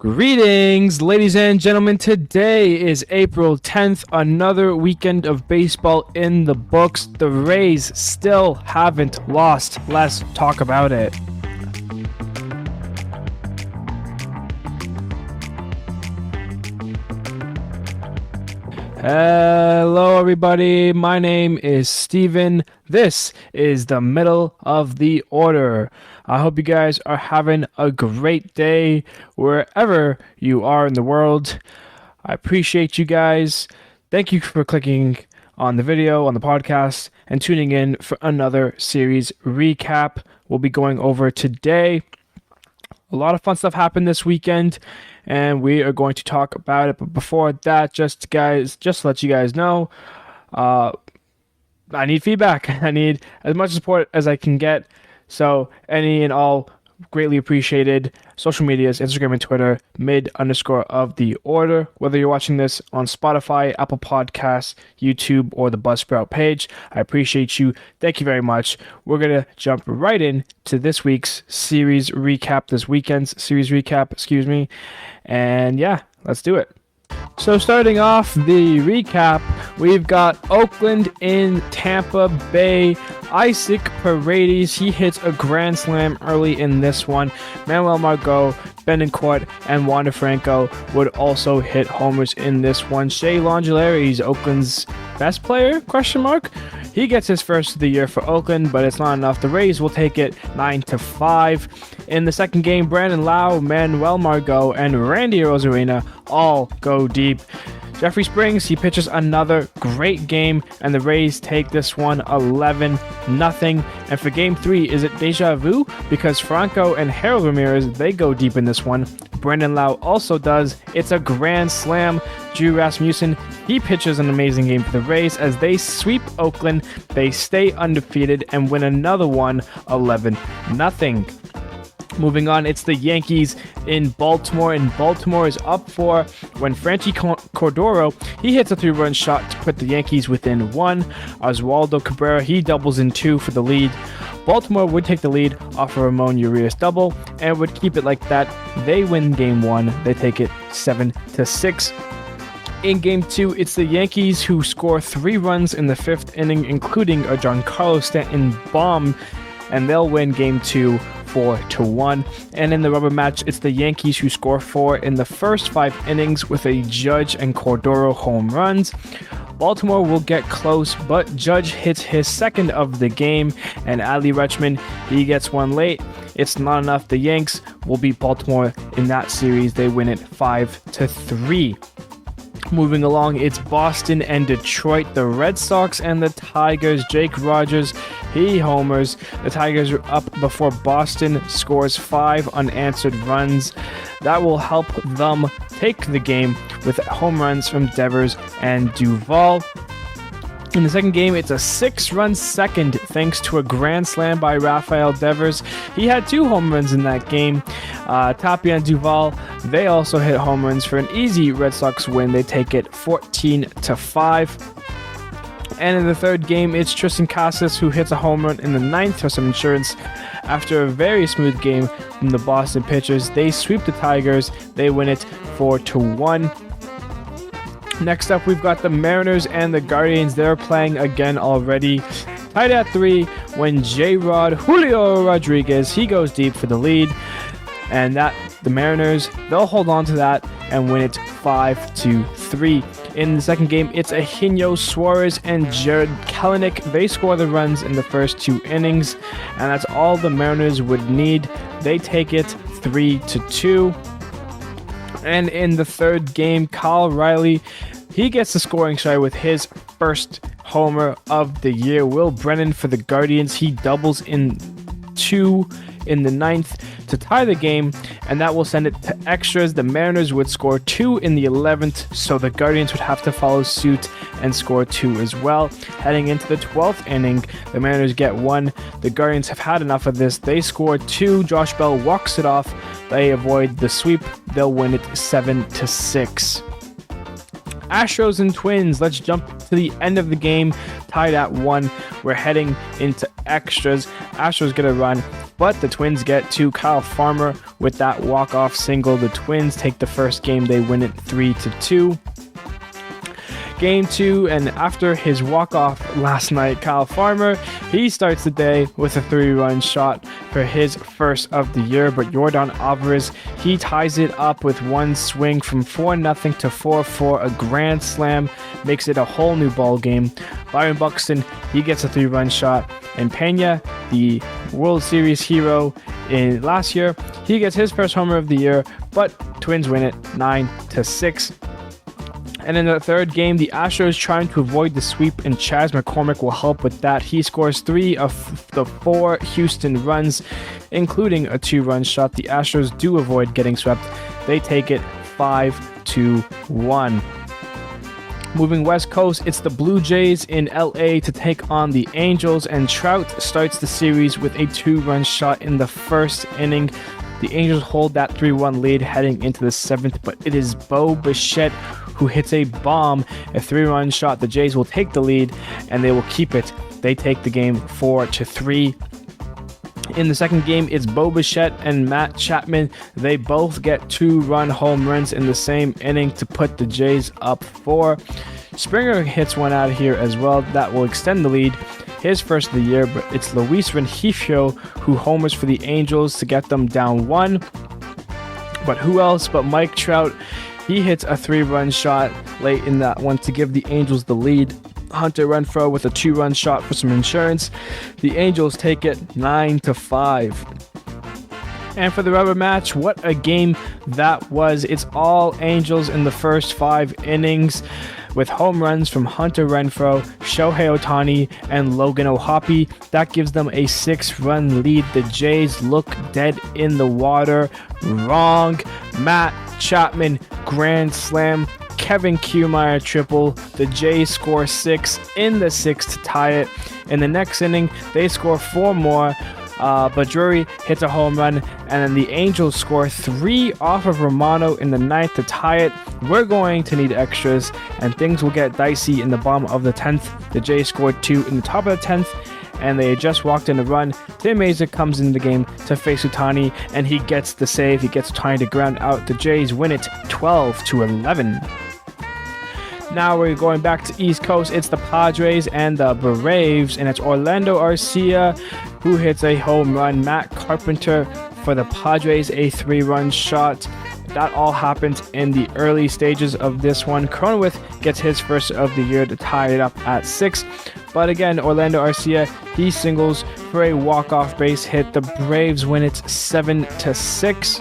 Greetings, ladies and gentlemen. Today is April 10th, another weekend of baseball in the books. The Rays still haven't lost. Let's talk about it. Hello, everybody. My name is Steven. This is the middle of the order. I hope you guys are having a great day wherever you are in the world. I appreciate you guys. Thank you for clicking on the video, on the podcast, and tuning in for another series recap we'll be going over today. A lot of fun stuff happened this weekend, and we are going to talk about it. But before that, just to let you guys know, I need feedback. I need as much support as I can get. So any and all greatly appreciated. Social medias, Instagram and Twitter, mid_of_the_order. Whether you're watching this on Spotify, Apple Podcasts, YouTube, or the Buzzsprout page, I appreciate you. Thank you very much. We're going to jump right in to this week's this weekend's series recap, And yeah, let's do it. So starting off the recap, we've got Oakland in Tampa Bay. Isaac Paredes, he hits a grand slam early in this one. Manuel Margot, Benincourt, and Wander Franco would also hit homers in this one. Shea Langeliers, Oakland's best player, ? He gets his first of the year for Oakland, but it's not enough. The Rays will take it 9-5. In the second game, Brandon Lau, Manuel Margot, and Randy Rosarina all go deep. Jeffrey Springs, he pitches another great game, and the Rays take this one 11-0. And for game 3, is it deja vu? Because Franco and Harold Ramirez, they go deep in this one. Brandon Lau also does. It's a grand slam. Drew Rasmussen, he pitches an amazing game for the Rays as they sweep Oakland. They stay undefeated and win another one 11-0. Moving on, it's the Yankees in Baltimore, and Baltimore is up 4 when Franchi Cordero, he hits a 3-run shot to put the Yankees within 1. Oswaldo Cabrera, he doubles in 2 for the lead. Baltimore would take the lead off a Ramon Urias double and would keep it like that. They win game 1. They take it 7-6. In game 2, it's the Yankees who score 3 runs in the 5th inning, including a Giancarlo Stanton bomb, and they'll win game 2 4-1. And in the rubber match, it's the Yankees who score 4 in the first 5 innings with a Judge and Cordero home runs. Baltimore will get close, but Judge hits his second of the game, and Adley Rutschman, he gets one late. It's not enough. The Yanks will beat Baltimore in that series. They win it 5-3. Moving along, it's Boston and Detroit, the Red Sox and the Tigers. Jake Rogers, he homers. The Tigers are up before Boston scores 5 unanswered runs. That will help them take the game with home runs from Devers and Duvall. In the second game, it's a 6-run second thanks to a grand slam by Rafael Devers. He had 2 home runs in that game. Tapia and Duvall, they also hit home runs for an easy Red Sox win. They take it 14-5. And in the third game, it's Tristan Casas who hits a home run in the 9th for some insurance. After a very smooth game from the Boston pitchers, they sweep the Tigers. They win it 4-1. Next up, we've got the Mariners and the Guardians. They're playing again already. Tied at 3 when J-Rod Julio Rodriguez, he goes deep for the lead. And that the Mariners, they'll hold on to that and win it 5-3. In the second game, it's Eugenio Suarez and Jared Kelenic. They score the runs in the first 2 innings, and that's all the Mariners would need. They take it 3-2. And in the third game, Kyle Riley, he gets the scoring try with his first homer of the year. Will Brennan for the Guardians, he doubles in 2 in the 9th to tie the game, and that will send it to extras. The Mariners would score 2 in the 11th, so the Guardians would have to follow suit and score 2 as well. Heading into the 12th inning, the Mariners get 1. The Guardians have had enough of this. They score 2. Josh Bell walks it off. They avoid the sweep. They'll win it 7-6. Astros and Twins. Let's jump to the end of the game, tied at 1. We're heading into extras. Astros get a run, but the Twins get to Kyle Farmer with that walk-off single. The Twins take the first game. They win it 3-2. Game 2, and after his walk-off last night, Kyle Farmer, he starts the day with a 3-run shot for his first of the year, but Yordan Alvarez, he ties it up with one swing from 4-0 to 4-4, a grand slam, makes it a whole new ball game. Byron Buxton, he gets a 3-run shot, and Pena, the World Series hero in last year, he gets his first homer of the year, but Twins win it 9-6. And in the third game, the Astros trying to avoid the sweep, and Chas McCormick will help with that. He scores 3 of the 4 Houston runs, including a 2-run shot. The Astros do avoid getting swept. They take it 5-1. Moving West Coast, it's the Blue Jays in LA to take on the Angels, and Trout starts the series with a 2-run shot in the first inning. The Angels hold that 3-1 lead heading into the 7th, but it is Bo Bichette who hits a bomb, a 3-run shot. The Jays will take the lead, and they will keep it. They take the game 4-3. In the second game, it's Bo Bichette and Matt Chapman. They both get 2-run home runs in the same inning to put the Jays up 4. Springer hits one out here as well. That will extend the lead. His first of the year, but it's Luis Rengifo who homers for the Angels to get them down 1. But who else but Mike Trout? He hits a 3-run shot late in that one to give the Angels the lead. Hunter Renfroe with a 2-run shot for some insurance. The Angels take it 9-5. And for the rubber match, what a game that was. It's all Angels in the first 5 innings, with home runs from Hunter Renfroe, Shohei Ohtani, and Logan O'Hoppe. That gives them a 6-run lead. The Jays look dead in the water. Wrong. Matt Chapman, grand slam. Kevin Kiermaier triple. The Jays score 6 in the 6th to tie it. In the next inning, they score 4 more. But Drury hits a home run, and then the Angels score 3 off of Romano in the 9th to tie it. We're going to need extras, and things will get dicey in the bottom of the 10th. The Jays scored 2 in the top of the 10th, and they had just walked in a run. Tim Mayza comes into the game to face Ohtani, and he gets the save. He gets Ohtani to ground out. The Jays win it 12-11. Now we're going back to East Coast. It's the Padres and the Braves, and it's Orlando Arcia who hits a home run. Matt Carpenter for the Padres, a 3-run shot. That all happened in the early stages of this one. Cronenworth gets his first of the year to tie it up at 6. But again, Orlando Arcia, he singles for a walk-off base hit. The Braves win it 7-6.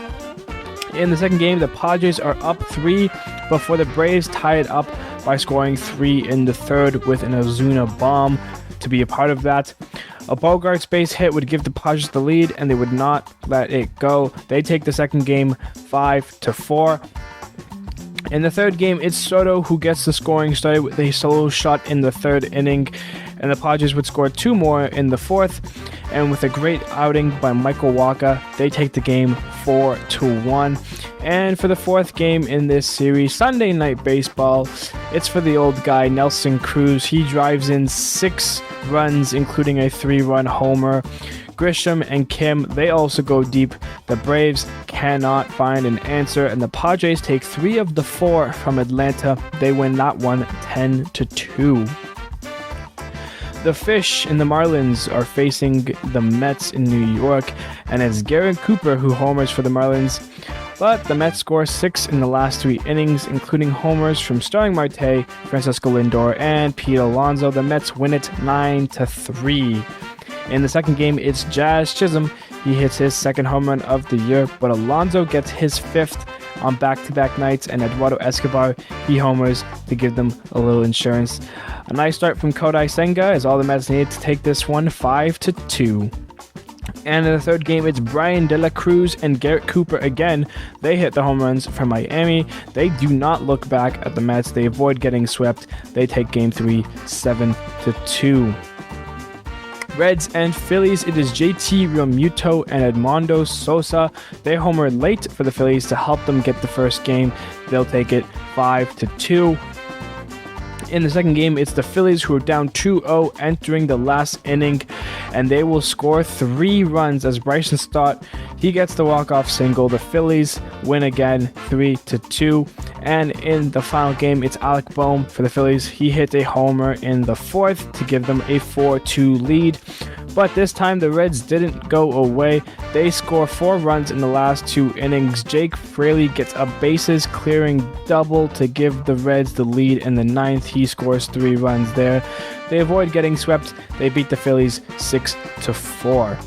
In the second game, the Padres are up 3 before the Braves tie it up by scoring 3 in the third with an Ozuna bomb to be a part of that. A Bogarts base hit would give the Padres the lead, and they would not let it go. They take the second game 5-4. In the third game, it's Soto who gets the scoring started with a solo shot in the third inning, and the Padres would score 2 more in the fourth. And with a great outing by Michael Wacha, they take the game 4-1. And for the fourth game in this series, Sunday Night Baseball, it's for the old guy, Nelson Cruz. He drives in 6 runs, including a 3-run homer. Grisham and Kim, they also go deep. The Braves cannot find an answer, and the Padres take 3 of the 4 from Atlanta. They win that one 10-2. The Fish and the Marlins are facing the Mets in New York, and it's Garrett Cooper who homers for the Marlins. But the Mets score 6 in the last 3 innings, including homers from Starling Marte, Francisco Lindor, and Pete Alonso. The Mets win it 9-3. In the second game, it's Jazz Chisholm. He hits his second home run of the year, but Alonso gets his 5th on back-to-back nights, and Eduardo Escobar, he homers to give them a little insurance. A nice start from Kodai Senga is all the Mets needed to take this one 5-2. And in the third game, it's Brian De La Cruz and Garrett Cooper again. They hit the home runs for Miami. They do not look back at the Mets. They avoid getting swept. They take game 3 7-2. Reds and Phillies, it is JT Realmuto and Edmundo Sosa. They homered late for the Phillies to help them get the first game. They'll take it 5-2. In the second game, it's the Phillies who are down 2-0 entering the last inning, and they will score 3 runs as Bryson Stott, he gets the walk-off single. The Phillies win again 3-2. And in the final game, it's Alec Bohm for the Phillies. He hit a homer in the 4th to give them a 4-2 lead. But this time, the Reds didn't go away. They score 4 runs in the last 2 innings. Jake Fraley gets a bases clearing double to give the Reds the lead in the 9th. He scores 3 runs there. They avoid getting swept. They beat the Phillies 6-4.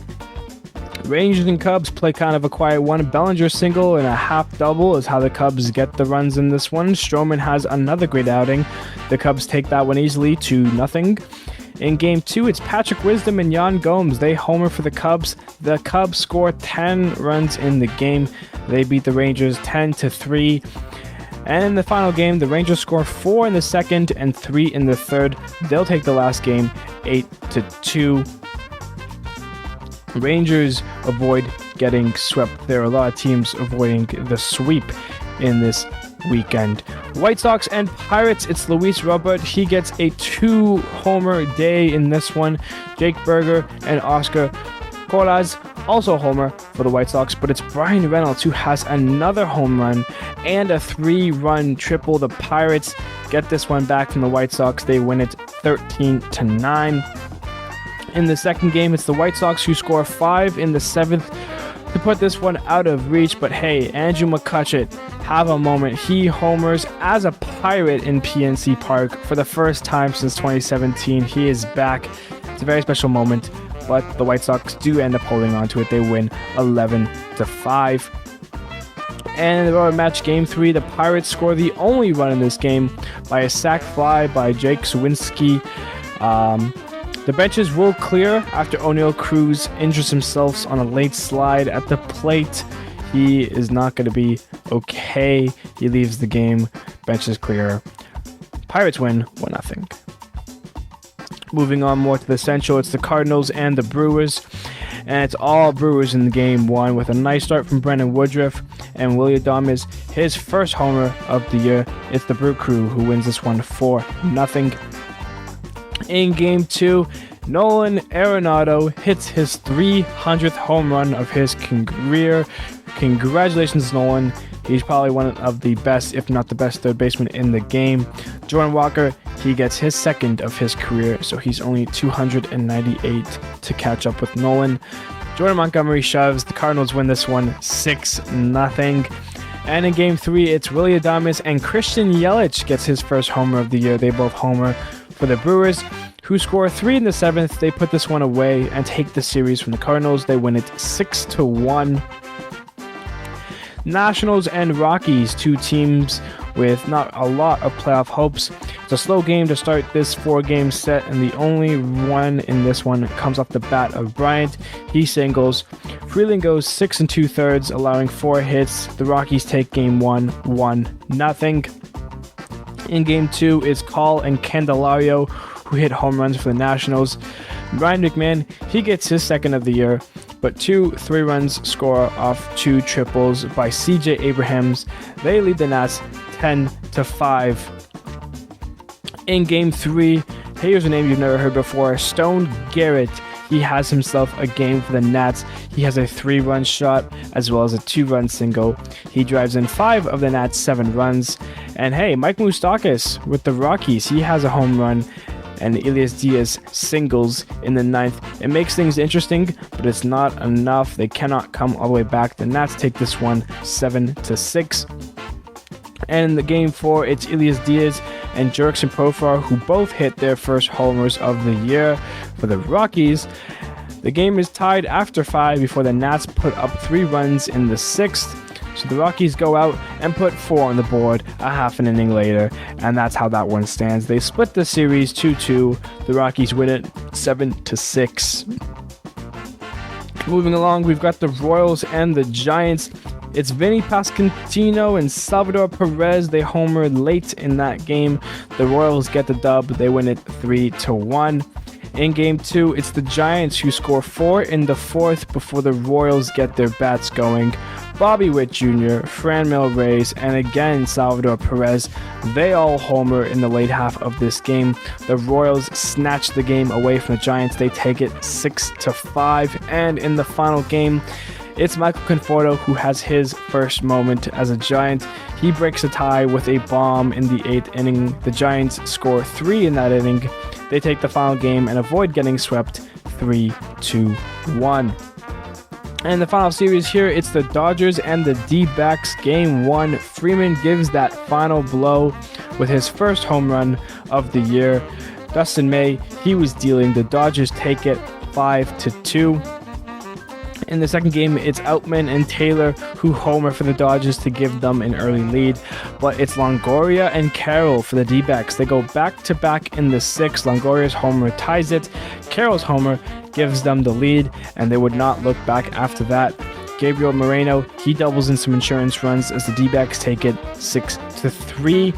Rangers and Cubs play kind of a quiet one. Bellinger single and a half double is how the Cubs get the runs in this one. Stroman has another great outing. The Cubs take that one easily 2-0. In game 2, it's Patrick Wisdom and Yan Gomes. They homer for the Cubs. The Cubs score 10 runs in the game. They beat the Rangers 10-3. And in the final game, the Rangers score 4 in the second and 3 in the third. They'll take the last game 8-2. Rangers avoid getting swept. There are a lot of teams avoiding the sweep in this weekend. White Sox and Pirates, it's Luis Robert. He gets a 2-homer day in this one. Jake Berger and Oscar Colas also homer for the White Sox, but it's Brian Reynolds who has another home run and a 3-run triple. The Pirates get this one back from the White Sox. They win it 13-9. In the second game, it's the White Sox who score 5 in the 7th to put this one out of reach. But hey, Andrew McCutcheon, have a moment. He homers as a Pirate in PNC Park for the first time since 2017. He is back. It's a very special moment, but the White Sox do end up holding on to it. They win 11-5. And in the match game 3, the Pirates score the only run in this game by a sac fly by Jake Sawinski. The benches will clear after O'Neal Cruz injures himself on a late slide at the plate. He is not going to be okay. He leaves the game. Benches clear. Pirates win 1-0. Moving on more to the Central, it's the Cardinals and the Brewers. And it's all Brewers in game 1 with a nice start from Brendan Woodruff and Willie Adames, his first homer of the year. It's the Brew Crew who wins this one 4-0. In game 2, Nolan Arenado hits his 300th home run of his career. Congratulations, Nolan. He's probably one of the best, if not the best, third baseman in the game. Jordan Walker, he gets his second of his career, so he's only 298 to catch up with Nolan. Jordan Montgomery shoves. The Cardinals win this one 6-0. And in game 3, it's Willie Adames and Christian Yelich gets his first homer of the year. They both homer for the Brewers, who score 3 in the 7th. They put this one away and take the series from the Cardinals. They win it 6-1. Nationals and Rockies, 2 teams with not a lot of playoff hopes. It's a slow game to start this 4-game set, and the only one in this one comes off the bat of Bryant. He singles. Freeland goes 6 2/3, allowing 4 hits. The Rockies take game 1, 1-0. In game 2, it's Call and Candelario who hit home runs for the Nationals. Ryan McMahon, he gets his second of the year, but 2 3-runs score off 2 triples by CJ Abrahams. They lead the Nats 10-5. In game 3, here's a name you've never heard before, Stone Garrett. He has himself a game for the Nats. He has a 3-run shot as well as a 2-run single. He drives in 5 of the Nats' 7 runs. And hey, Mike Moustakas with the Rockies, he has a home run. And Elias Diaz singles in the 9th. It makes things interesting, but it's not enough. They cannot come all the way back. The Nats take this one 7-6. And in the game 4, it's Elias Diaz and Jurickson Profar who both hit their first homers of the year for the Rockies. The game is tied after 5 before the Nats put up 3 runs in the 6th. So the Rockies go out and put 4 on the board a half an inning later, and that's how that one stands. They split the series 2-2. The Rockies win it 7-6. Moving along, we've got the Royals and the Giants. It's Vinny Pasquantino and Salvador Perez. They homer late in that game. The Royals get the dub. They win it 3-1. In game 2, it's the Giants who score 4 in the 4th before the Royals get their bats going. Bobby Witt Jr., Franmil Reyes, and again Salvador Perez. They all homer in the late half of this game. The Royals snatch the game away from the Giants. They take it 6-5, and in the final game, it's Michael Conforto who has his first moment as a Giant. He breaks a tie with a bomb in the 8th inning. The Giants score 3 in that inning. They take the final game and avoid getting swept 3-1. And the final series here, it's the Dodgers and the D-backs. Game 1, Freeman gives that final blow with his first home run of the year. Dustin May, he was dealing. The Dodgers take it 5-2. In the second game, it's Outman and Taylor who homer for the Dodgers to give them an early lead. But it's Longoria and Carroll for the D-backs. They go back-to-back in the 6th. Longoria's homer ties it. Carroll's homer gives them the lead, and they would not look back after that. Gabriel Moreno, he doubles in some insurance runs as the D-backs take it 6-3.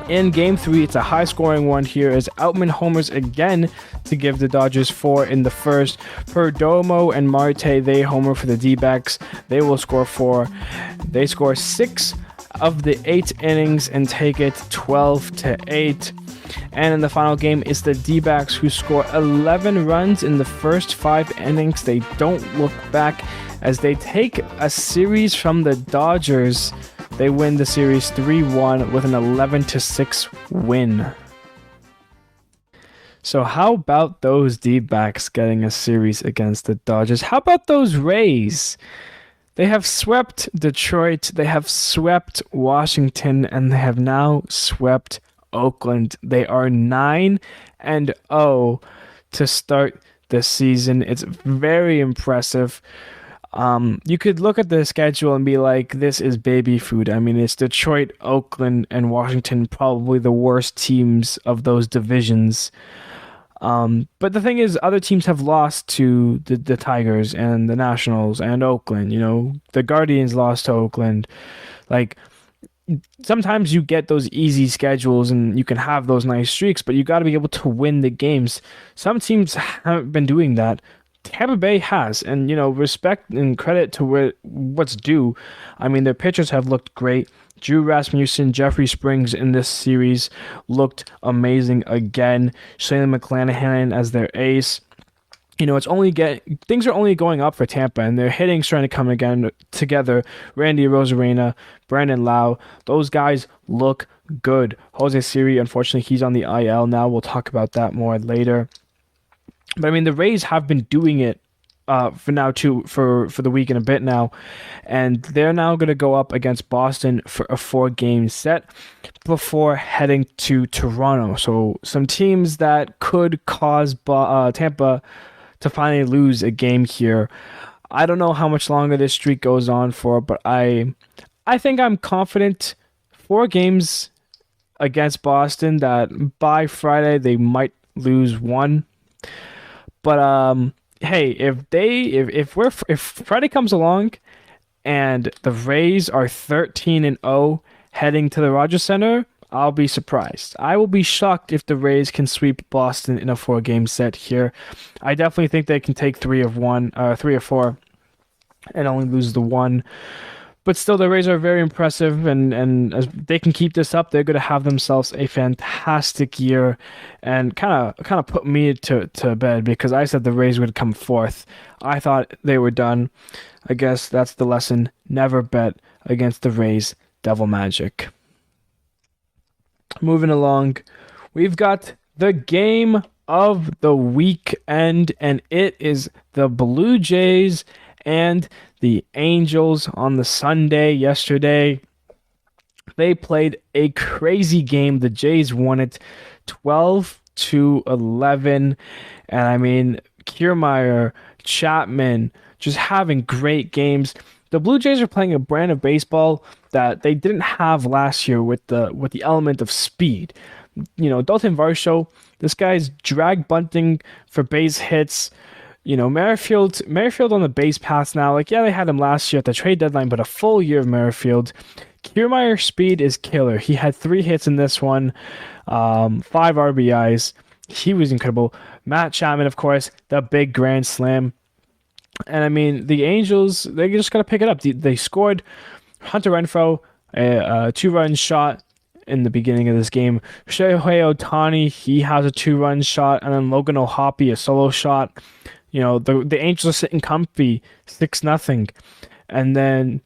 In Game 3, it's a high-scoring one here as Outman homers again to give the Dodgers 4 in the first. Perdomo and Marte, they homer for the D-backs. They will score 4. They score 6 of the 8 innings and take it 12-8. And in the final game, it's the D-backs who score 11 runs in the first 5 innings. They don't look back as they take a series from the Dodgers. They win the series 3-1 with an 11-6 win. So how about those D-backs getting a series against the Dodgers? How about those Rays? They have swept Detroit, they have swept Washington, and they have now swept Oakland. They are 9-0 to start the season. It's very impressive. You could look at the schedule and be like, this is baby food. I mean, it's Detroit, Oakland, and Washington, probably the worst teams of those divisions. But the thing is, other teams have lost to the Tigers and the Nationals and Oakland. You know, the Guardians lost to Oakland. Like, sometimes you get those easy schedules and you can have those nice streaks, but you got to be able to win the games. Some teams haven't been doing that. Tampa Bay has, and respect and credit to what's due. I mean, their pitchers have looked great. Drew Rasmussen, Jeffrey Springs in this series looked amazing again. Shane McClanahan as their ace. Things are only going up for Tampa, and their hitting's trying to come again together. Randy Rosarena, Brandon Lau, those guys look good. Jose Siri, unfortunately, he's on the IL now. We'll talk about that more later. But I mean, the Rays have been doing it for the week and a bit now, and they're now going to go up against Boston for a 4-game set before heading to Toronto. So some teams that could cause Tampa to finally lose a game here. I don't know how much longer this streak goes on for, but I think I'm confident 4 games against Boston that by Friday they might lose 1. But hey, if Friday comes along and the Rays are 13-0 heading to the Rogers Center, I'll be surprised. I will be shocked if the Rays can sweep Boston in a 4-game set here. I definitely think they can take 3 or 4 and only lose the 1. But still, the Rays are very impressive, and as they can keep this up, they're going to have themselves a fantastic year, and kind of put me to bed because I said the Rays would come 4th. I thought they were done. I guess that's the lesson. Never bet against the Rays. Devil magic. Moving along, we've got the game of the weekend, and it is the Blue Jays and the Angels on the Sunday yesterday. They played a crazy game. The Jays won it 12-11. And I mean, Kiermaier, Chapman, just having great games. The Blue Jays are playing a brand of baseball that they didn't have last year with the element of speed. Dalton Varsho, this guy's drag bunting for base hits. Merrifield on the base paths now. They had him last year at the trade deadline, but a full year of Merrifield. Kiermaier's speed is killer. He had 3 hits in this one, 5 RBIs. He was incredible. Matt Chapman, of course, the big grand slam. And I mean, the Angels, they just got to pick it up. They scored Hunter Renfroe, a two-run shot in the beginning of this game. Shohei Ohtani, he has a two-run shot, and then Logan O'Hoppe, a solo shot. The Angels are sitting comfy, 6-0. And then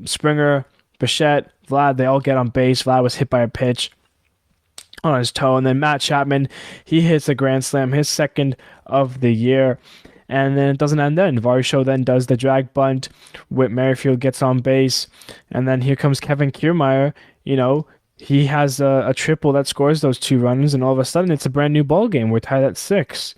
Springer, Bichette, Vlad, they all get on base. Vlad was hit by a pitch on his toe. And then Matt Chapman, he hits a grand slam, his second of the year. And then it doesn't end then. Varsho then does the drag bunt. Whit Merrifield gets on base. And then here comes Kevin Kiermaier. He has a triple that scores those two runs. And all of a sudden, it's a brand new ball game. We're tied at 6.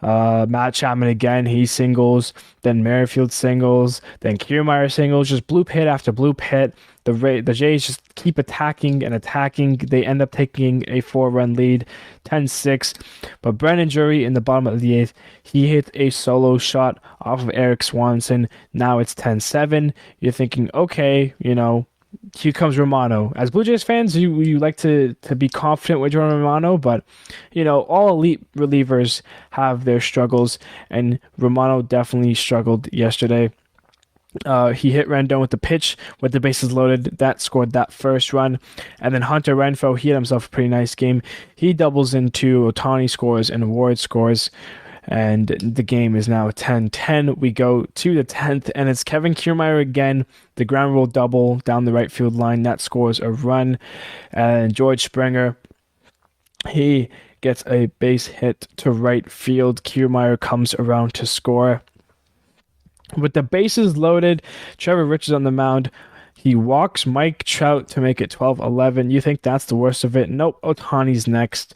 Matt Chapman again, he singles, then Merrifield singles, then Kiermaier singles, just bloop hit after bloop hit. The Jays just keep attacking and attacking. They end up taking a 4-run lead, 10-6. But Brennan Drury in the bottom of the 8th, he hit a solo shot off of Eric Swanson. Now it's 10-7. You're thinking, okay, here comes Romano. As Blue Jays fans, you like to be confident with Jordan Romano, but all elite relievers have their struggles, and Romano definitely struggled yesterday. He hit Rendon with the pitch with the bases loaded. That scored that first run. And then Hunter Renfroe, he had himself a pretty nice game. He doubles into Ohtani scores and Ward scores. And the game is now 10-10. We go to the 10th, and it's Kevin Kiermaier again. The ground rule double down the right field line. That scores a run. And George Springer, he gets a base hit to right field. Kiermaier comes around to score. With the bases loaded, Trevor Richards on the mound. He walks Mike Trout to make it 12-11. You think that's the worst of it? Nope, Ohtani's next.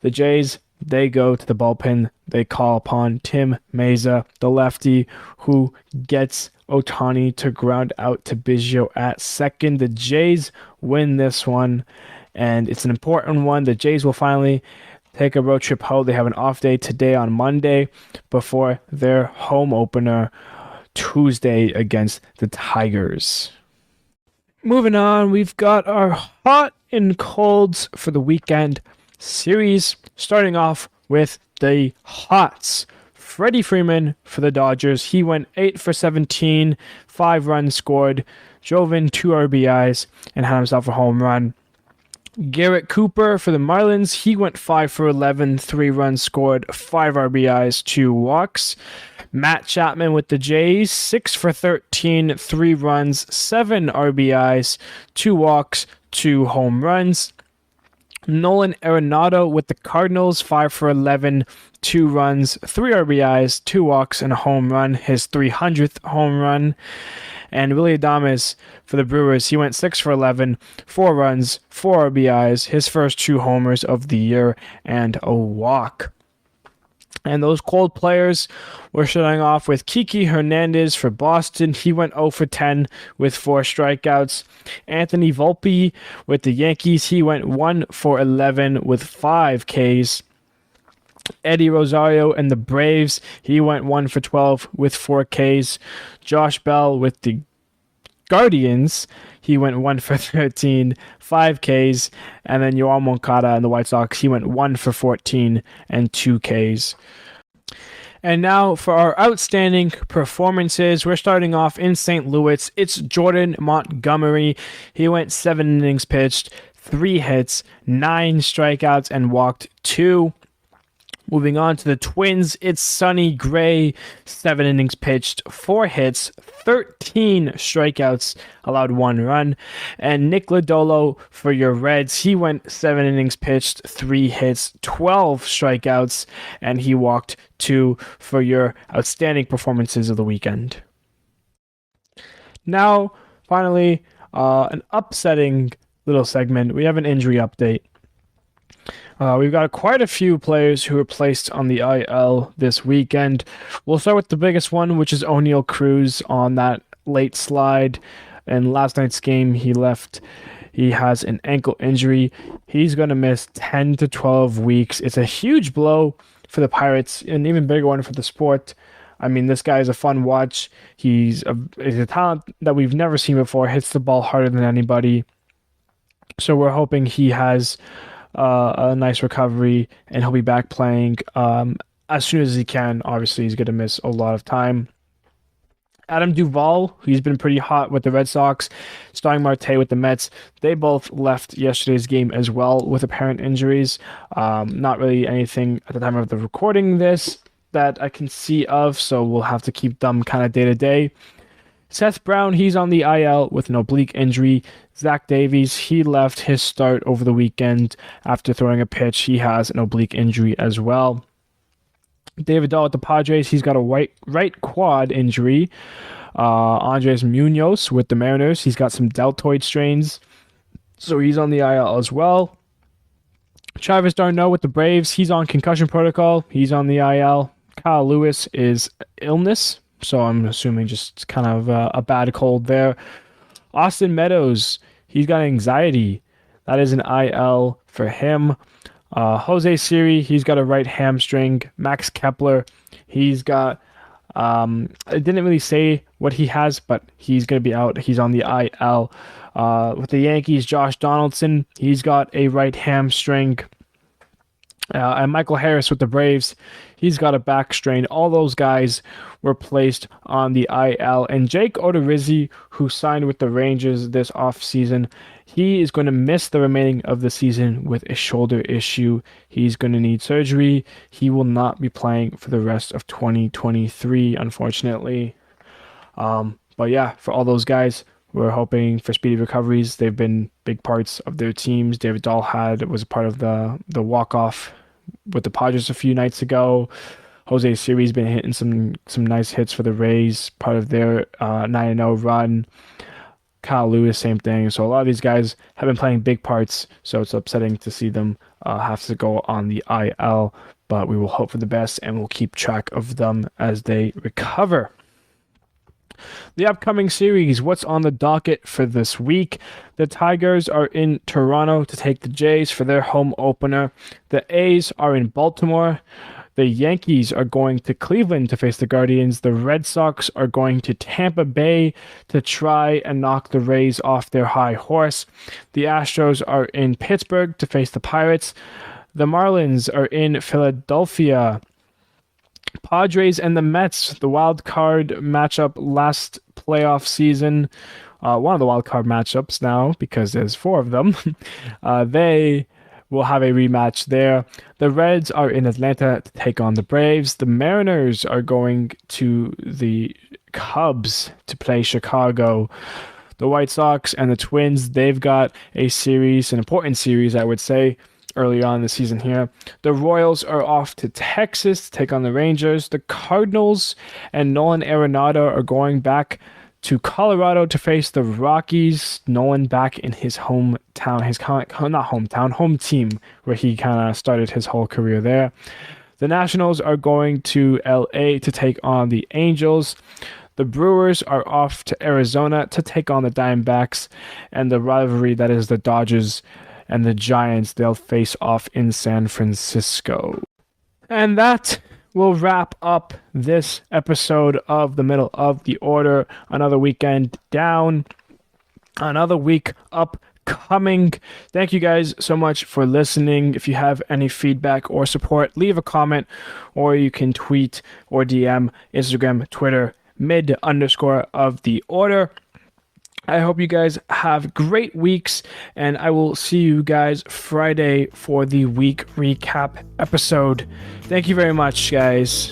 The Jays, they go to the bullpen. They call upon Tim Meza, the lefty, who gets Ohtani to ground out to Biggio at second. The Jays win this one, and it's an important one. The Jays will finally take a road trip home. They have an off day today on Monday before their home opener Tuesday against the Tigers. Moving on, we've got our hot and colds for the weekend series, starting off with the hots. Freddie Freeman for the Dodgers. He went 8 for 17, 5 runs scored, drove in 2 RBIs, and had himself a home run. Garrett Cooper for the Marlins. He went 5 for 11, 3 runs scored, 5 RBIs, 2 walks. Matt Chapman with the Jays, 6 for 13, 3 runs, 7 RBIs, 2 walks, 2 home runs. Nolan Arenado with the Cardinals, 5 for 11, 2 runs, 3 RBIs, 2 walks, and a home run, his 300th home run. And Willy Adames for the Brewers, he went 6 for 11, 4 runs, 4 RBIs, his first 2 homers of the year, and a walk. And those cold players were starting off with Kiki Hernandez for Boston. He went 0 for 10 with 4 strikeouts. Anthony Volpe with the Yankees. He went 1 for 11 with 5 Ks. Eddie Rosario and the Braves. He went 1 for 12 with 4 Ks. Josh Bell with the Guardians. He went 1 for 13, 5 Ks. And then Yoel Moncada and the White Sox. He went 1 for 14 and 2 Ks. And now for our outstanding performances, we're starting off in St. Louis. It's Jordan Montgomery. He went 7 innings pitched, 3 hits, 9 strikeouts, and walked 2. Moving on to the Twins, it's Sonny Gray, 7 innings pitched, 4 hits, 13 strikeouts, allowed 1 run. And Nick Lodolo for your Reds, he went 7 innings pitched, 3 hits, 12 strikeouts, and he walked 2 for your outstanding performances of the weekend. Now, finally, an upsetting little segment. We have an injury update. We've got quite a few players who were placed on the IL this weekend. We'll start with the biggest one, which is O'Neal Cruz on that late slide. In last night's game, he left. He has an ankle injury. He's going to miss 10 to 12 weeks. It's a huge blow for the Pirates, an even bigger one for the sport. I mean, this guy is a fun watch. He's a talent that we've never seen before, hits the ball harder than anybody. So we're hoping he has a nice recovery, and he'll be back playing as soon as he can. Obviously, he's going to miss a lot of time. Adam Duvall, he's been pretty hot with the Red Sox. Starring Marte with the Mets. They both left yesterday's game as well with apparent injuries. Not really anything at the time of the recording this that I can see of, so we'll have to keep them kind of day to day. Seth Brown, he's on the IL with an oblique injury. Zach Davies, he left his start over the weekend after throwing a pitch. He has an oblique injury as well. David Dahl with the Padres, he's got a right quad injury. Andres Munoz with the Mariners, he's got some deltoid strains, so he's on the IL as well. Travis d'Arnaud with the Braves, he's on concussion protocol. He's on the IL. Kyle Lewis is illness, so I'm assuming just kind of a bad cold there. Austin Meadows, he's got anxiety. That is an IL for him. Jose Siri, he's got a right hamstring. Max Kepler, he's got, I didn't really say what he has, but he's going to be out. He's on the IL. With the Yankees, Josh Donaldson, he's got a right hamstring. And Michael Harris with the Braves, he's got a back strain. All those guys were placed on the IL. And Jake Odorizzi, who signed with the Rangers this offseason, he is going to miss the remaining of the season with a shoulder issue. He's going to need surgery. He will not be playing for the rest of 2023, unfortunately. But yeah, for all those guys, we're hoping for speedy recoveries. They've been big parts of their teams. David Dahl was a part of the walk-off with the Padres a few nights ago. Jose Siri's been hitting some nice hits for the Rays, part of their 9-0 run. Kyle Lewis, same thing. So a lot of these guys have been playing big parts, so it's upsetting to see them have to go on the IL, but we will hope for the best, and we'll keep track of them as they recover. The upcoming series, what's on the docket for this week? The Tigers are in Toronto to take the Jays for their home opener. The A's are in Baltimore. The Yankees are going to Cleveland to face the Guardians. The Red Sox are going to Tampa Bay to try and knock the Rays off their high horse. The Astros are in Pittsburgh to face the Pirates. The Marlins are in Philadelphia. Padres and the Mets, the wild card matchup last playoff season. One of the wild card matchups now, because there's 4 of them. They will have a rematch there. The Reds are in Atlanta to take on the Braves. The Mariners are going to the Cubs to play Chicago. The White Sox and the Twins, they've got a series, an important series, I would say, early on in the season here. The Royals are off to Texas to take on the Rangers. The Cardinals and Nolan Arenado are going back to Colorado to face the Rockies. Nolan back in his hometown, home team, where he kind of started his whole career there. The Nationals are going to LA to take on the Angels. The Brewers are off to Arizona to take on the Diamondbacks, and the rivalry that is the Dodgers and the Giants, they'll face off in San Francisco. And that will wrap up this episode of the Middle of the Order. Another weekend down, another week upcoming. Thank you guys so much for listening. If you have any feedback or support, leave a comment, or you can tweet or DM, Instagram, Twitter, mid_of_the_order. I hope you guys have great weeks, and I will see you guys Friday for the week recap episode. Thank you very much, guys.